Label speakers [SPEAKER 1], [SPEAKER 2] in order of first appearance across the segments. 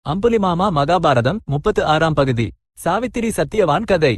[SPEAKER 1] அம்புலிமாமா மகாபாரதம் 36ஆம் பகுதி. சாவித்திரி சத்தியவான் கதை.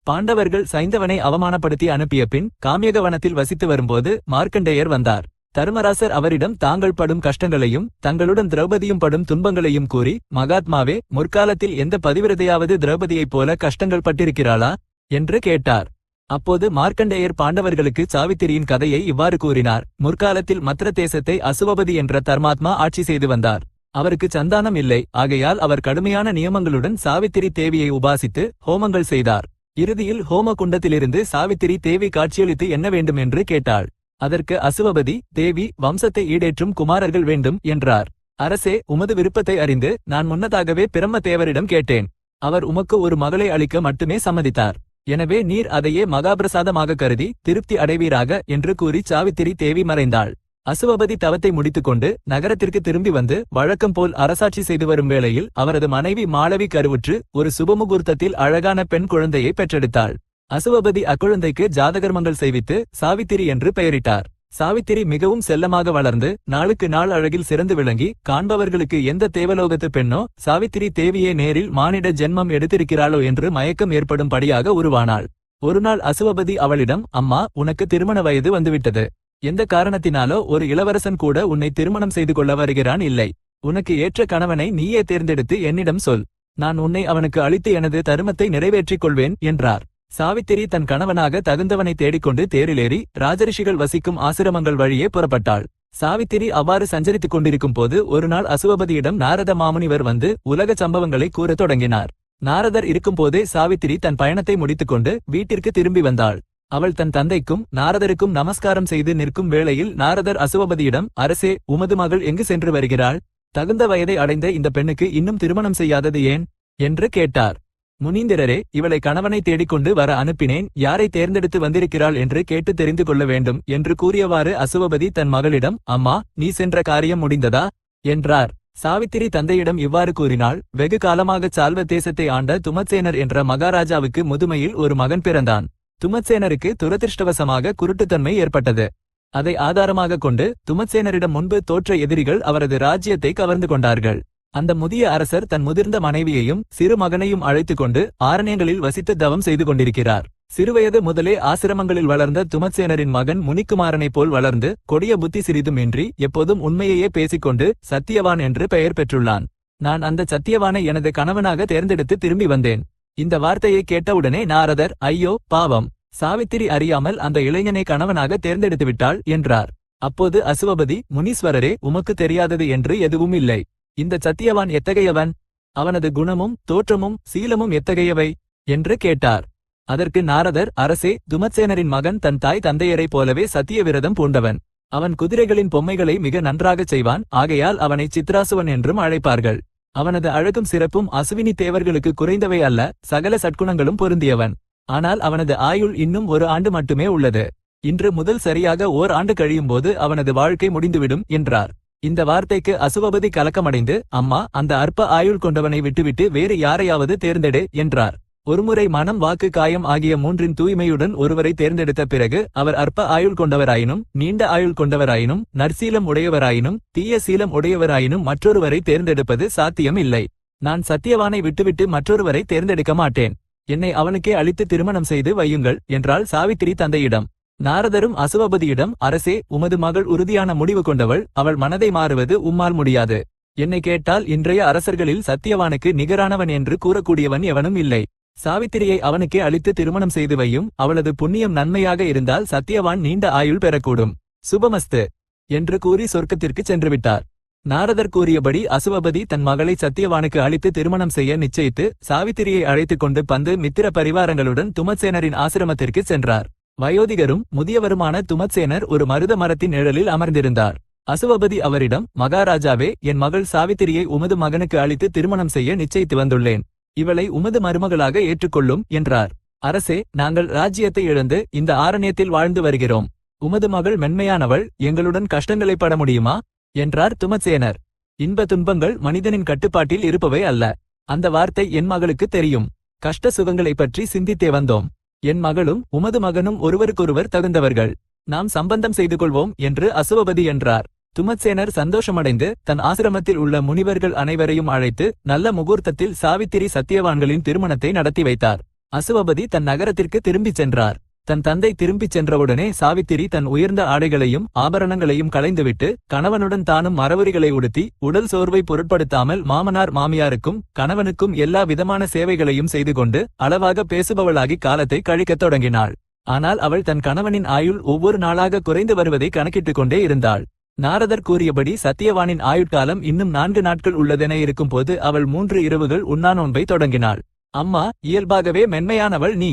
[SPEAKER 1] பாண்டவர்கள் சைந்தவனை அவமானப்படுத்தி அனுப்பிய பின் காமியகவனத்தில் வசித்து வரும்போது மார்க்கண்டேயர் வந்தார். தர்மராசர் அவரிடம் தாங்கள் படும் கஷ்டங்களையும் தங்களுடன் திரௌபதியும் படும் துன்பங்களையும் கூறி, மகாத்மாவே, முற்காலத்தில் எந்த பதிவிரதையாவது திரௌபதியைப் போல கஷ்டங்கள் பட்டிருக்கிறாளா என்று கேட்டார். அப்போது மார்க்கண்டேயர் பாண்டவர்களுக்கு சாவித்திரியின் கதையை இவ்வாறு கூறினார். முற்காலத்தில் மத்ர தேசத்தை அசுவபதி என்ற தர்மாத்மா ஆட்சி செய்து வந்தார். அவருக்கு சந்தானம் இல்லை. ஆகையால் அவர் கடுமையான நியமங்களுடன் சாவித்திரி தேவியை உபாசித்து ஹோமங்கள் செய்தார். இறுதியில் ஹோம குண்டத்திலிருந்து சாவித்திரி தேவி காட்சியளித்து என்ன வேண்டும் என்று கேட்டாள். அதற்கு அசுவபதி, தேவி, வம்சத்தை ஈடேற்றும் குமாரர்கள் வேண்டும் என்றார். அரசே, உமது விருப்பத்தை அறிந்து நான் முன்னதாகவே பிரம்ம தேவரிடம் கேட்டேன். அவர் உமக்கு ஒரு மகளை அளிக்க மட்டுமே சம்மதித்தார். எனவே நீர் அதையே மகாபிரசாதமாக கருதி திருப்தி அடைவீராக என்று கூறி சாவித்திரி தேவி மறைந்தாள். அசுவபதி தவத்தை முடித்துக்கொண்டு நகரத்திற்கு திரும்பி வந்து வழக்கம் போல் அரசாட்சி செய்து வரும் வேளையில் அவரது மனைவி மாளவி கருவுற்று ஒரு சுபமுகூர்த்தத்தில் அழகான பெண் குழந்தையை பெற்றெடுத்தாள். அசுவபதி அக்குழந்தைக்கு ஜாதகர்மங்கள் செய்வித்து சாவித்திரி என்று பெயரிட்டார். சாவித்திரி மிகவும் செல்லமாக வளர்ந்து நாளுக்கு நாள் அழகில் சிறந்து விளங்கி காண்பவர்களுக்கு எந்த தேவலோகத்து பெண்ணோ சாவித்திரி தேவியே நேரில் மானிட ஜென்மம் எடுத்திருக்கிறாளோ என்று மயக்கம் ஏற்படும்படியாக உருவானாள். ஒருநாள் அசுவபதி அவளிடம், அம்மா, உனக்கு திருமண வயது வந்துவிட்டது. எந்த காரணத்தினாலோ ஒரு இளவரசன் கூட உன்னை திருமணம் செய்து கொள்ள வருகிறான் இல்லை. உனக்கு ஏற்ற கணவனை நீயே தேர்ந்தெடுத்து என்னிடம் சொல். நான் உன்னை அவனுக்கு அளித்து எனது தருமத்தை நிறைவேற்றிக் கொள்வேன் என்றார். சாவித்திரி தன் கணவனாக தகுந்தவனை தேடிக்கொண்டு தேரிலேறி ராஜரிஷிகள் வசிக்கும் ஆசிரமங்கள் வழியே புறப்பட்டாள். சாவித்திரி அவ்வாறு சஞ்சரித்துக் கொண்டிருக்கும் போது ஒருநாள் அசுவபதியிடம் நாரத மாமுனிவர் வந்து உலக சம்பவங்களை கூறத் தொடங்கினார். நாரதர் இருக்கும்போதே சாவித்திரி தன் பயணத்தை முடித்துக்கொண்டு வீட்டிற்கு திரும்பி வந்தாள். அவள் தன் தந்தைக்கும் நாரதருக்கும் நமஸ்காரம் செய்து நிற்கும் வேளையில் நாரதர் அசுவபதியிடம், அரசே, உமது மகள் எங்கு சென்று வருகிறாள்? தகுந்த வயதை அடைந்த இந்த பெண்ணுக்கு இன்னும் திருமணம் செய்யாதது ஏன் என்று கேட்டார். முனீந்திரரே, இவளை கணவனை தேடிக்கொண்டு வர அனுப்பினேன். யாரை தேர்ந்தெடுத்து வந்திருக்கிறாள் என்று கேட்டு தெரிந்து கொள்ள வேண்டும் என்று கூறியவாறு அசுவபதி தன் மகளிடம், அம்மா, நீ சென்ற காரியம் முடிந்ததா என்றார். சாவித்திரி தந்தையிடம் இவ்வாறு கூறினாள். வெகு காலமாக சால்வ தேசத்தை ஆண்ட துமத்சேனர் என்ற மகாராஜாவுக்கு முதுமையில் ஒரு மகன் பிறந்தான். துமத்சேனருக்கு துரதிருஷ்டவசமாக குருட்டுத்தன்மை ஏற்பட்டது. அதை ஆதாரமாக கொண்டு துமத்சேனரிடம் முன்பு தோற்ற எதிரிகள் அவரது ராஜ்யத்தை கவர்ந்து கொண்டார்கள். அந்த முதிய அரசர் தன் முதிர்ந்த மனைவியையும் சிறு மகனையும் அழைத்துக் கொண்டு ஆரண்யங்களில் வசித்து தவம் செய்து கொண்டிருக்கிறார். சிறுவயது முதலே ஆசிரமங்களில் வளர்ந்த துமத்சேனரின் மகன் முனிக்குமாரனைப் போல் வளர்ந்து கொடிய புத்தி சிறிதுமின்றி எப்போதும் உண்மையையே பேசிக்கொண்டு சத்தியவான் என்று பெயர் பெற்றுள்ளான். நான் அந்த சத்தியவானை எனது கணவனாக தேர்ந்தெடுத்து திரும்பி வந்தேன். இந்த வார்த்தையை கேட்டவுடனே நாரதர், ஐயோ பாவம், சாவித்திரி அறியாமல் அந்த இளைஞனை கணவனாக தேர்ந்தெடுத்துவிட்டாள் என்றார். அப்போது அசுவபதி, முனீஸ்வரரே, உமக்கு தெரியாதது என்று எதுவும் இல்லை. இந்த சத்தியவான் எத்தகையவன்? அவனது குணமும் தோற்றமும் சீலமும் எத்தகையவை என்று கேட்டார். அதற்கு நாரதர், அரசே, துமத்சேனரின் மகன் தன் தாய் தந்தையரைப் போலவே சத்திய விரதம் பூண்டவன். அவன் குதிரைகளின் பொம்மைகளை மிக நன்றாகச் செய்வான். ஆகையால் அவனை சித்ராசுவன் என்றும் அழைப்பார்கள். அவனது அழகும் சிறப்பும் அசுவினி தேவர்களுக்கு குறைந்தவை அல்ல. சகல சட்குணங்களும் பொருந்தியவன். ஆனால் அவனது ஆயுள் இன்னும் 1 ஆண்டு மட்டுமே உள்ளது. இன்று முதல் சரியாக ஓர் ஆண்டு கழியும் போது அவனது வாழ்க்கை முடிந்துவிடும் என்றார். இந்த வார்த்தைக்கு அசுவபதி கலக்கமடைந்து, அம்மா, அந்த அற்ப ஆயுள் கொண்டவனை விட்டுவிட்டு வேறு யாரையாவது தேர்ந்தெடு என்றார். ஒருமுறை மனம், வாக்கு, காயம் ஆகிய 3இன் தூய்மையுடன் ஒருவரை தேர்ந்தெடுத்த பிறகு அவர் அற்ப ஆயுள் கொண்டவராயினும் நீண்ட ஆயுள் கொண்டவராயினும் நற்சீலம் உடையவராயினும் தீய சீலம் உடையவராயினும் மற்றொருவரை தேர்ந்தெடுப்பது சாத்தியம் இல்லை. நான் சத்தியவானை விட்டுவிட்டு மற்றொருவரை தேர்ந்தெடுக்க மாட்டேன். என்னை அவனுக்கே அளித்து திருமணம் செய்து வையுங்கள் என்றாள் சாவித்திரி தந்தையிடம். நாரதரும் அசுவபதியிடம், அரசே, உமது மகள் உறுதியான முடிவு கொண்டவள். அவள் மனதை மாறுவது உம்மால் முடியாது. என்னை கேட்டால் இன்றைய அரசர்களில் சத்தியவானுக்கு நிகரானவன் என்று கூறக்கூடியவன் எவனும் இல்லை. சாவித்திரியை அவனுக்கே அளித்து திருமணம் செய்து வையும். அவளது புண்ணியம் நன்மையாக இருந்தால் சத்தியவான் நீண்ட ஆயுள் பெறக்கூடும். சுபமஸ்து என்று கூறி சொர்க்கத்திற்கு சென்றுவிட்டார். நாரதர் கூறியபடி அசுவபதி தன் மகளை சத்தியவானுக்கு அளித்து திருமணம் செய்ய நிச்சயித்து சாவித்திரியை அழைத்துக் கொண்டு பந்து மித்திர பரிவாரங்களுடன் துமத்சேனரின் ஆசிரமத்திற்கு சென்றார். வயோதிகரும் முதியவருமான துமத்சேனர் ஒரு மருத மரத்தின் நிழலில் அமர்ந்திருந்தார். அசுவபதி அவரிடம், மகாராஜாவே, என் மகள் சாவித்திரியை உமது மகனுக்கு அளித்து திருமணம் செய்ய நிச்சயித்து வந்துள்ளேன். இவளை உமது மருமகளாக ஏற்றுக்கொள்ளும் என்றார். அரசே, நாங்கள் ராஜ்யத்தை இழந்து இந்த ஆரண்யத்தில் வாழ்ந்து வருகிறோம். உமது மகள் மென்மையானவள். எங்களுடன் கஷ்டங்களை பட முடியுமா என்றார் துமத்சேனர். இன்ப துன்பங்கள் மனிதனின் கட்டுப்பாட்டில் இருப்பவை அல்ல. அந்த வார்த்தை என் மகளுக்கு தெரியும். கஷ்ட சுகங்களை பற்றி சிந்தித்தே வந்தோம். என் மகளும் உமது மகனும் ஒருவருக்கொருவர் தகுந்தவர்கள். நாம் சம்பந்தம் செய்து கொள்வோம் என்று அசுவபதி என்றார். துமத்சேனர் சந்தோஷமடைந்து தன் ஆசிரமத்தில் உள்ள முனிவர்கள் அனைவரையும் அழைத்து நல்ல முகூர்த்தத்தில் சாவித்திரி சத்தியவான்களின் திருமணத்தை நடத்தி வைத்தார். அசுவபதி தன் நகரத்திற்கு திரும்பிச் சென்றார். தன் தந்தை திரும்பிச் சென்றவுடனே சாவித்திரி தன் உயர்ந்த ஆடைகளையும் ஆபரணங்களையும் களைந்துவிட்டு கணவனுடன் தானும் மரவுரிகளை உடுத்தி உடல் சோர்வை பொருட்படுத்தாமல் மாமனார் மாமியாருக்கும் கணவனுக்கும் எல்லா விதமான சேவைகளையும் செய்து கொண்டு அளவாக பேசுபவளாகி காலத்தை கழிக்கத் தொடங்கினாள். ஆனால் அவள் தன் கணவனின் ஆயுள் ஒவ்வொரு நாளாக குறைந்து வருவதை கணக்கிட்டுக் கொண்டே இருந்தாள். நாரதர் கூறியபடி சத்தியவானின் ஆயுட்காலம் இன்னும் 4 நாட்கள் உள்ளதென இருக்கும்போது அவள் 3 இரவுகள் உண்ணாநோன்பை தொடங்கினாள். அம்மா, இயல்பாகவே மென்மையானவள் நீ.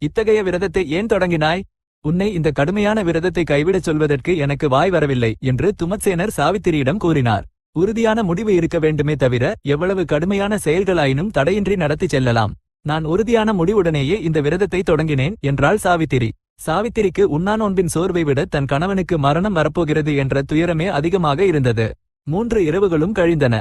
[SPEAKER 1] இத்தகைய விரதத்தை ஏன் தொடங்கினாய்? உன்னை இந்த கடுமையான விரதத்தை கைவிடச் சொல்வதற்கு எனக்கு வாய் வரவில்லை என்று துமத்சேனர் சாவித்திரியிடம் கூறினார். உறுதியான முடிவு இருக்க வேண்டுமே தவிர எவ்வளவு கடுமையான செயல்களாயினும் தடையின்றி நடத்தி செல்லலாம். நான் உறுதியான முடிவுடனேயே இந்த விரதத்தை தொடங்கினேன் என்றாள் சாவித்திரி. சாவித்திரிக்கு உண்ணாநோன்பின் சோர்வை விட தன் கணவனுக்கு மரணம் வரப்போகிறது என்ற துயரமே அதிகமாக இருந்தது. 3 இரவுகளும் கழிந்தன.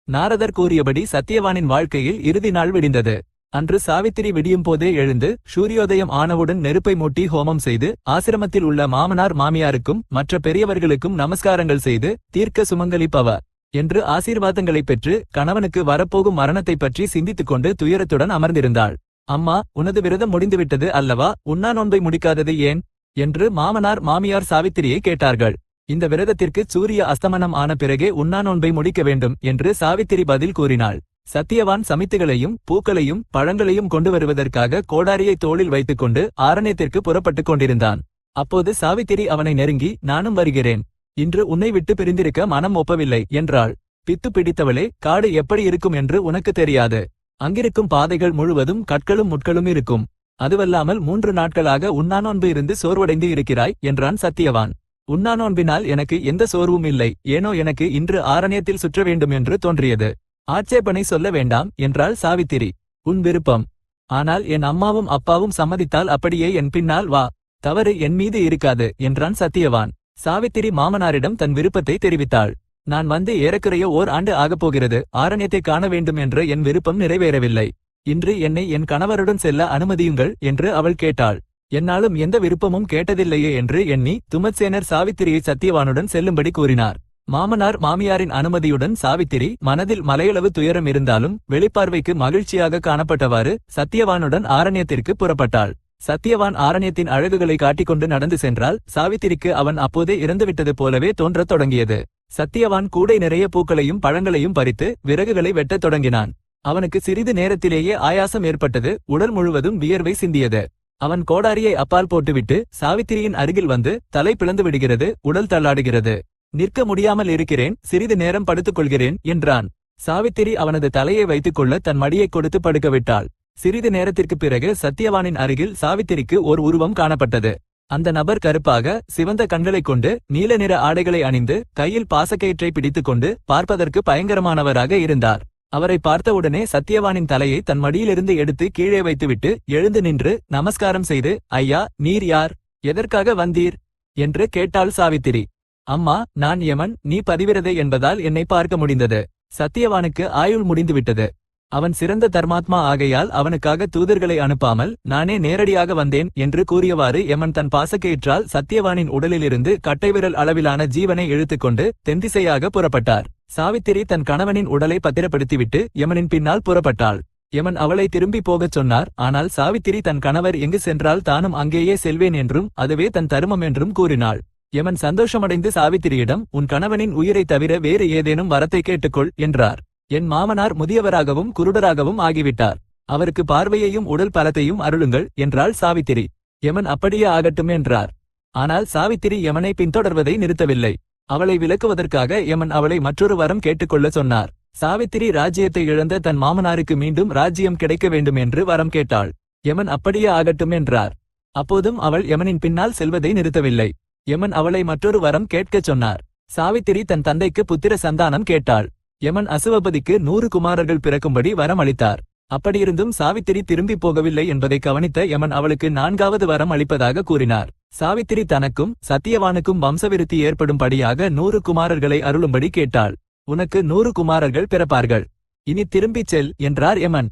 [SPEAKER 1] நாரதர் கூறியபடி சத்தியவானின் வாழ்க்கையில் இறுதி நாள் விடிந்தது. அன்று சாவித்திரி விடியும் போதே எழுந்து சூரியோதயம் ஆனவுடன் நெருப்பை மூட்டி ஹோமம் செய்து ஆசிரமத்தில் உள்ள மாமனார் மாமியாருக்கும் மற்ற பெரியவர்களுக்கும் நமஸ்காரங்கள் செய்து தீர்க்க சுமங்கலி பவ என்று ஆசீர்வாதங்களைப் பெற்று கணவனுக்கு வரப்போகும் மரணத்தைப் பற்றி சிந்தித்துக் கொண்டு துயரத்துடன் அமர்ந்திருந்தாள். அம்மா, உனது விரதம் முடிந்துவிட்டது அல்லவா, உண்ணாநோன்பை முடிக்காதது ஏன் என்று மாமனார் மாமியார் சாவித்திரியை கேட்டார்கள். இந்த விரதத்திற்கு சூரிய அஸ்தமனம் ஆன பிறகே உண்ணாநோன்பை முடிக்க வேண்டும் என்று சாவித்திரி பதில் கூறினாள். சத்தியவான் சமித்துகளையும் பூக்களையும் பழங்களையும் கொண்டு வருவதற்காக கோடாரியை தோளில் வைத்துக்கொண்டு ஆரண்யத்திற்கு புறப்பட்டுக் கொண்டிருந்தான். அப்போது சாவித்திரி அவனை நெருங்கி, நானும் வருகிறேன். இன்று உன்னை விட்டு பிரிந்திருக்க மனம் ஒப்பவில்லை என்றாள். பித்து பிடித்தவளே, காடு எப்படி இருக்கும் என்று உனக்கு தெரியாது. அங்கிருக்கும் பாதைகள் முழுவதும் கற்களும் முட்களும் இருக்கும். அதுவல்லாமல் 3 நாட்களாக உண்ணாநோன்பு இருந்து சோர்வடைந்து இருக்கிறாய் என்றான் சத்தியவான். உண்ணாநோன்பினால் எனக்கு எந்த சோர்வும் இல்லை. ஏனோ எனக்கு இன்று ஆரண்யத்தில் சுற்ற வேண்டும் என்று தோன்றியது. ஆட்சேபனை சொல்ல வேண்டாம் என்றாள் சாவித்திரி. உன் விருப்பம். ஆனால் என் அம்மாவும் அப்பாவும் சம்மதித்தால் அப்படியே என் பின்னால் வா. தவறு என் மீது இருக்காது என்றான் சத்தியவான். சாவித்திரி மாமனாரிடம் தன் விருப்பத்தை தெரிவித்தாள். நான் வந்து ஏறக்குறைய 1 ஆண்டு ஆகப்போகிறது. ஆரண்யத்தை காண வேண்டும் என்ற என் விருப்பம் நிறைவேறவில்லை. இன்று என்னை என் கணவருடன் செல்ல அனுமதியுங்கள் என்று அவள் கேட்டாள். என்னாலும் எந்த விருப்பமும் கேட்டதில்லையே என்று எண்ணி துமத்சேனர் சாவித்திரியை சத்தியவானுடன் செல்லும்படி கூறினார். மாமனார் மாமியாரின் அனுமதியுடன் சாவித்திரி மனதில் மலையளவு துயரம் இருந்தாலும் வெளிப்பார்வைக்கு மகிழ்ச்சியாக காணப்பட்டவாறு சத்தியவானுடன் ஆரண்யத்திற்கு புறப்பட்டாள். சத்தியவான் ஆரண்யத்தின் அழகுகளை காட்டிக்கொண்டு நடந்து சென்றால் சாவித்திரிக்கு அவன் அப்போதே இறந்துவிட்டது போலவே தோன்றத் தொடங்கியது. சத்தியவான் கூடை நிறைய பூக்களையும் பழங்களையும் பறித்து விறகுகளை வெட்டத் தொடங்கினான். அவனுக்கு சிறிது நேரத்திலேயே ஆயாசம் ஏற்பட்டது. உடல் முழுவதும் வியர்வை சிந்தியது. அவன் கோடாரியை அப்பால் போட்டுவிட்டு சாவித்திரியின் அருகில் வந்து தலை பிளந்து விடுகிறது, உடல் தள்ளாடுகிறது. நிற்க முடியாமல் இருக்கிறேன், சிறிது நேரம் படுத்துக் கொள்கிறேன் என்றான். சாவித்திரி அவனது தலையை வைத்துக் கொள்ள தன் மடியை கொடுத்து படுக்க விட்டாள். சிறிது நேரத்திற்கு பிறகு சத்தியவானின் அருகில் சாவித்திரிக்கு ஓர் உருவம் காணப்பட்டது. அந்த நபர் கருப்பாக சிவந்த கண்களைக் கொண்டு நீல நிற ஆடைகளை அணிந்து கையில் பாசக்கயிற்றை பிடித்துக் கொண்டு பார்ப்பதற்கு பயங்கரமானவராக இருந்தார். அவரை பார்த்தவுடனே சத்தியவானின் தலையை தன் மடியிலிருந்து எடுத்து கீழே வைத்துவிட்டு எழுந்து நின்று நமஸ்காரம் செய்து, ஐயா, நீர் யார், எதற்காக வந்தீர் என்று கேட்டாள் சாவித்திரி. அம்மா, நான் யமன், நீ பதிவிரதை என்பதால் என்னை பார்க்க முடிந்தது. சத்தியவானுக்கு ஆயுள் முடிந்துவிட்டது. அவன் சிறந்த தர்மாத்மா ஆகையால் அவனுக்காக தூதர்களை அனுப்பாமல் நானே நேரடியாக வந்தேன் என்று கூறியவாறு யமன் தன் பாசக்கயிற்றால் சத்தியவானின் உடலிலிருந்து கட்டைவிரல் அளவிலான ஜீவனை இழுத்துக்கொண்டு தென்திசையாக புறப்பட்டார். சாவித்திரி தன் கணவனின் உடலை பத்திரப்படுத்திவிட்டு யமனின் பின்னால் புறப்பட்டாள். யமன் அவளை திரும்பி போகச் சொன்னார். ஆனால் சாவித்திரி தன் கணவர் எங்கு சென்றால் தானும் அங்கேயே செல்வேன் என்றும் அதுவே தன் தருமம் என்றும் கூறினாள். யமன் சந்தோஷமடைந்து சாவித்திரியிடம், உன் கணவனின் உயிரை தவிர வேறு ஏதேனும் வரத்தை கேட்டுக்கொள் என்றார். என் மாமனார் முதியவராகவும் குருடராகவும் ஆகிவிட்டார். அவருக்கு பார்வையையும் உடல் பலத்தையும் அருளுங்கள் என்றாள் சாவித்திரி. யமன் அப்படியே ஆகட்டும் என்றார். ஆனால் சாவித்திரி யமனை பின்தொடர்வதை நிறுத்தவில்லை. அவளை விலக்குவதற்காக யமன் அவளை மற்றொரு வரம் கேட்டுக்கொள்ள சொன்னார். சாவித்திரி ராஜ்யத்தை இழந்த தன் மாமனாருக்கு மீண்டும் ராஜ்யம் கிடைக்க வேண்டும் என்று வரம் கேட்டாள். யமன் அப்படியே ஆகட்டும் என்றார். அப்போதும் அவள் யமனின் பின்னால் செல்வதை நிறுத்தவில்லை. யமன் அவளை மற்றொரு வரம் கேட்கச் சொன்னார். சாவித்திரி தன் தந்தைக்கு புத்திர சந்தானம் கேட்டாள். யமன் அசுவபதிக்கு 100 குமாரர்கள் பிறக்கும்படி வரம் அளித்தார். அப்படியிருந்தும் சாவித்திரி திரும்பி போகவில்லை என்பதை கவனித்த யமன் அவளுக்கு 4வது வரம் அளிப்பதாக கூறினார். சாவித்திரி தனக்கும் சத்தியவானுக்கும் வம்சவிருத்தி ஏற்படும்படியாக 100 குமாரர்களை அருளும்படி கேட்டாள். உனக்கு 100 குமாரர்கள் பிறப்பார்கள். இனி திரும்பிச் செல் என்றார் யமன்.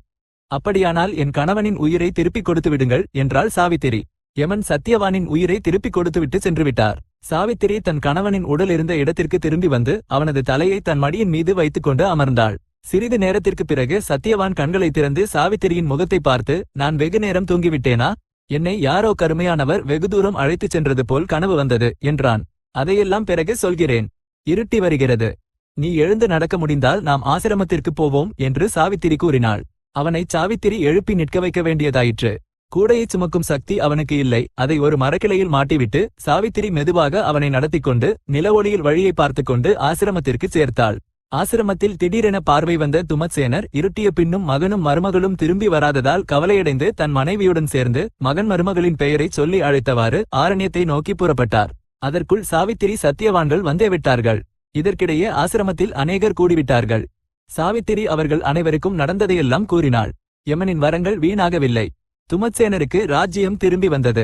[SPEAKER 1] அப்படியானால் என் கணவனின் உயிரை திருப்பிக் கொடுத்து விடுங்கள் என்றாள் சாவித்திரி. யமன் சத்தியவானின் உயிரை திருப்பிக் கொடுத்துவிட்டு சென்றுவிட்டார். சாவித்திரி தன் கணவனின் உடல் இருந்த இடத்திற்கு திரும்பி வந்து அவனது தலையை தன் மடியின் மீது வைத்துக்கொண்டு அமர்ந்தாள். சிறிது நேரத்திற்கு பிறகு சத்தியவான் கண்களை திறந்து சாவித்திரியின் முகத்தை பார்த்து, நான் வெகு நேரம் தூங்கிவிட்டேனா? என்னை யாரோ கருமையானவர் வெகு தூரம் அழைத்துச் சென்றது போல் கனவு வந்தது என்றான். அதையெல்லாம் பிறகு சொல்கிறேன். இருட்டி வருகிறது. நீ எழுந்து நடக்க முடிந்தால் நாம் ஆசிரமத்திற்கு போவோம் என்று சாவித்திரி கூறினாள். அவனை சாவித்திரி எழுப்பி நிற்க வைக்க வேண்டியதாயிற்று. கூடையை சுமக்கும் சக்தி அவனுக்கு இல்லை. அதை ஒரு மரக்கிளையில் மாட்டிவிட்டு சாவித்திரி மெதுவாக அவனை நடத்திக்கொண்டு நிலவொளியில் வழியை பார்த்துக்கொண்டு ஆசிரமத்திற்கு சேர்த்தாள். ஆசிரமத்தில் திடீரென பார்வை வந்த துமத்சேனர் இருட்டிய பின்னும் மகனும் மருமகளும் திரும்பி வராததால் கவலையடைந்து தன் மனைவியுடன் சேர்ந்து மகன் மருமகளின் பெயரைச் சொல்லி அழைத்தவாறு ஆரண்யத்தை நோக்கி புறப்பட்டார். அதற்குள் சாவித்திரி சத்தியவான்கள் வந்தேவிட்டார்கள். இதற்கிடையே ஆசிரமத்தில் அநேகர் கூடிவிட்டார்கள். சாவித்திரி அவர்கள் அனைவருக்கும் நடந்ததையெல்லாம் கூறினாள். யமனின் வரங்கள் வீணாகவில்லை. துமத்சேனருக்கு ராஜ்யம் திரும்பி வந்தது.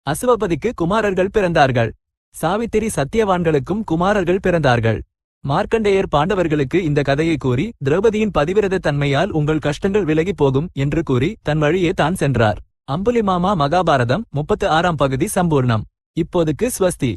[SPEAKER 1] அசுவபதிக்கு குமாரர்கள் பிறந்தார்கள். சாவித்திரி சத்தியவான்களுக்கும் குமாரர்கள் பிறந்தார்கள். மார்க்கண்டேயர் பாண்டவர்களுக்கு இந்த கதையை கூறி, திரௌபதியின் பதிவிரத தன்மையால் உங்கள் கஷ்டங்கள் விலகி போகும் என்று கூறி தன் வழியே தான் சென்றார். அம்புலிமாமா மகாபாரதம் 36ஆம் பகுதி சம்பூர்ணம். இப்போதுக்கு ஸ்வஸ்தி.